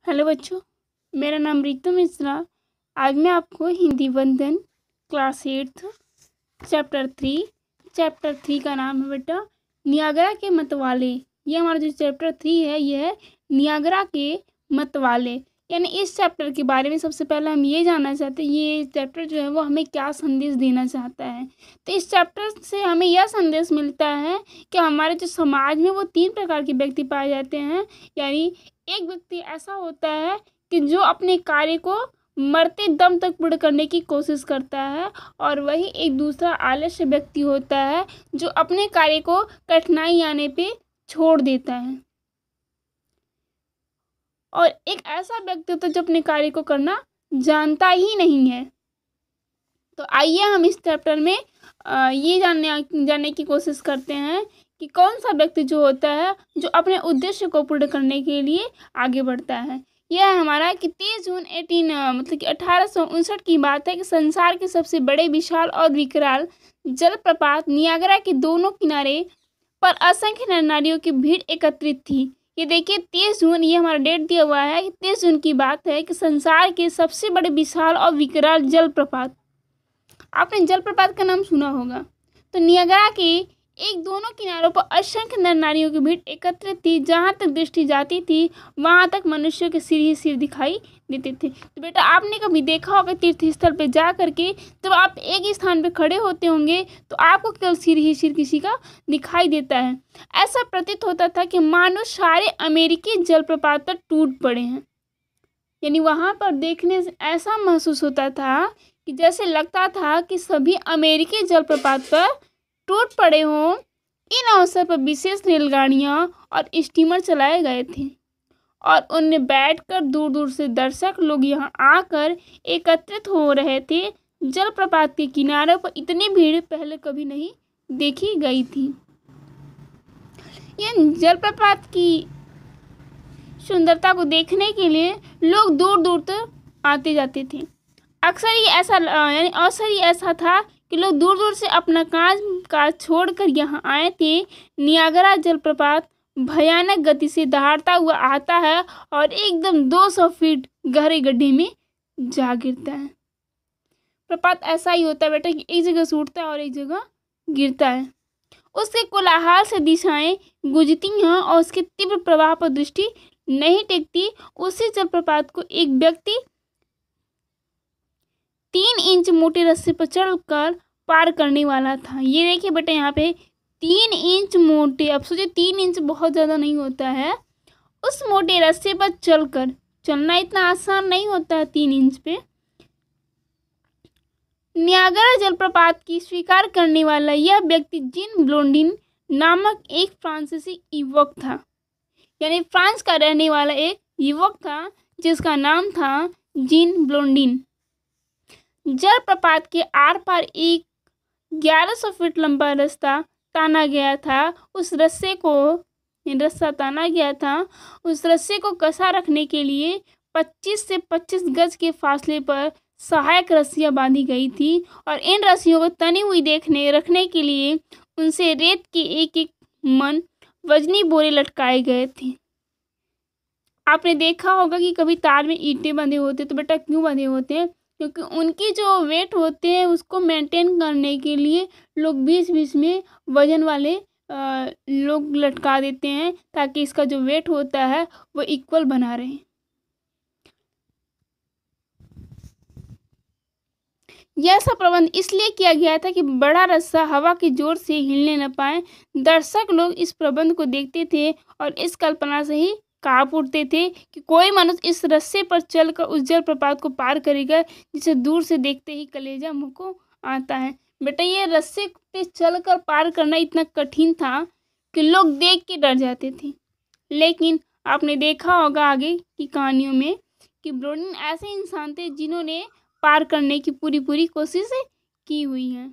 Hello बच्चों, मेरा नाम रीतू मिश्रा। आज मैं आपको हिंदी वंदन क्लास 8 चैप्टर 3 का नाम है बेटा नियाग्रा के मतवाले। ये हमारा जो चैप्टर 3 है ये है नियाग्रा के मतवाले। यानी इस चैप्टर के बारे में सबसे पहले हम ये जानना चाहते हैं ये चैप्टर जो है वो हमें क्या संदेश देना चाहता है। तो इस चैप्टर से हमें यह संदेश मिलता है कि हमारे जो समाज में वो 3 प्रकार के व्यक्ति पाए जाते हैं। यानी एक व्यक्ति ऐसा होता है कि जो अपने कार्य को मरते दम तक पूर्ण करने की कोशिश करता है, और वही एक दूसरा आलस्य व्यक्ति होता है जो अपने कार्य को कठिनाई आने पे छोड़ देता है। और एक ऐसा व्यक्ति होता है जो अपने कार्य को करना जानता ही नहीं है। तो आइए हम इस चैप्टर में ये जानने की कोशिश करते हैं कि कौन सा व्यक्ति जो होता है जो अपने उद्देश्य को पूर्ण करने के लिए आगे बढ़ता है। यह है हमारा कि 23 जून 1859 की बात है कि संसार के सबसे बड़े विशाल और विकराल जलप्रपात नियाग्रा के दोनों किनारे पर असंख्य नर नारियों की भीड़ एकत्रित थी। ये देखिए 23 जून, ये हमारा डेट दिया हुआ है कि 23 जून की बात है कि संसार के सबसे बड़े विशाल और विकराल जलप्रपात, आपने जलप्रपात का नाम सुना होगा। तो नियाग्रा के एक दोनों किनारों पर असंख्य नर नारियों की भीड़ एकत्रित थी। जहाँ तक दृष्टि जाती थी वहाँ तक मनुष्यों के सिर ही सिर दिखाई देते थे। तो बेटा आपने कभी देखा होगा तीर्थ स्थल पे जा करके जब आप एक ही स्थान पे खड़े होते होंगे तो आपको केवल सिर ही सिर किसी का दिखाई देता है। ऐसा प्रतीत होता था कि मानो सारे अमेरिकी जलप्रपात पर टूट पड़े हैं। यानी वहाँ पर देखने से ऐसा महसूस होता था कि जैसे लगता था कि सभी अमेरिकी जलप्रपात पर टूट पड़े हों। इन अवसर पर विशेष रेलगाड़ियाँ और स्टीमर चलाए गए थे और उनमें बैठकर दूर दूर से दर्शक लोग यहाँ आकर एकत्रित हो रहे थे। जलप्रपात के किनारों पर इतनी भीड़ पहले कभी नहीं देखी गई थी। यह जलप्रपात की सुंदरता को देखने के लिए लोग दूर दूर तक आते जाते थे। अक्सर ही ऐसा था कि लोग दूर दूर से अपना काज छोड़कर यहाँ आए थे। नियाग्रा जलप्रपात भयानक गति से दहाड़ता हुआ आता है और एकदम 200 फीट गहरे गड्ढे में जा गिरता है। प्रपात ऐसा ही होता है बेटा कि एक जगह से उठता है और एक जगह गिरता है। उसके कोलाहल से दिशाएं गूंजती हैं और उसके तीव्र प्रवाह पर दृष्टि नहीं टेकती। उसी जलप्रपात को एक व्यक्ति 3 इंच मोटे रस्से पर चढ़कर पार करने वाला था। ये देखिए बेटा यहाँ पे 3 इंच मोटे, अब सोचिए 3 इंच बहुत ज़्यादा नहीं होता है। उस मोटे रस्से पर चलकर चलना इतना आसान नहीं होता है 3 इंच पे। नियाग्रा जलप्रपात की स्वीकार करने वाला यह व्यक्ति जीन ब्लोंडिन नामक एक फ्रांसीसी युवक था। यानी फ्रांस का रहने वाला एक युवक था जिसका नाम था जीन ब्लोंडिन। जलप्रपात के आर पार एक 1100 फीट लंबा रास्ता ताना गया था। उस रस्से को कसा रखने के लिए 25 से 25 गज के फासले पर सहायक रस्सियां बांधी गई थी और इन रस्सियों को तनी हुई रखने के लिए उनसे रेत के एक एक मन वजनी बोरे लटकाए गए थे। आपने देखा होगा कि कभी तार में ईंटें बंधे होते तो बेटा क्यों बंधे होते हैं? क्योंकि उनकी जो वेट होते हैं उसको मेंटेन करने के लिए लोग बीच बीच में वजन वाले लोग लटका देते हैं ताकि इसका जो वेट होता है वो इक्वल बना रहे। यह सब प्रबंध इसलिए किया गया था कि बड़ा रस्सा हवा के जोर से हिलने न पाए। दर्शक लोग इस प्रबंध को देखते थे और इस कल्पना से ही कांप उठते थे कि कोई मनुष्य इस रस्से पर चलकर उस जलप्रपात को पार करेगा जिसे दूर से देखते ही कलेजा मुंह को आता है। बेटा ये रस्से पे चलकर पार करना इतना कठिन था कि लोग देख के डर जाते थे। लेकिन आपने देखा होगा आगे की कहानियों में कि ब्लोंडिन ऐसे इंसान थे जिन्होंने पार करने की पूरी कोशिश की हुई है।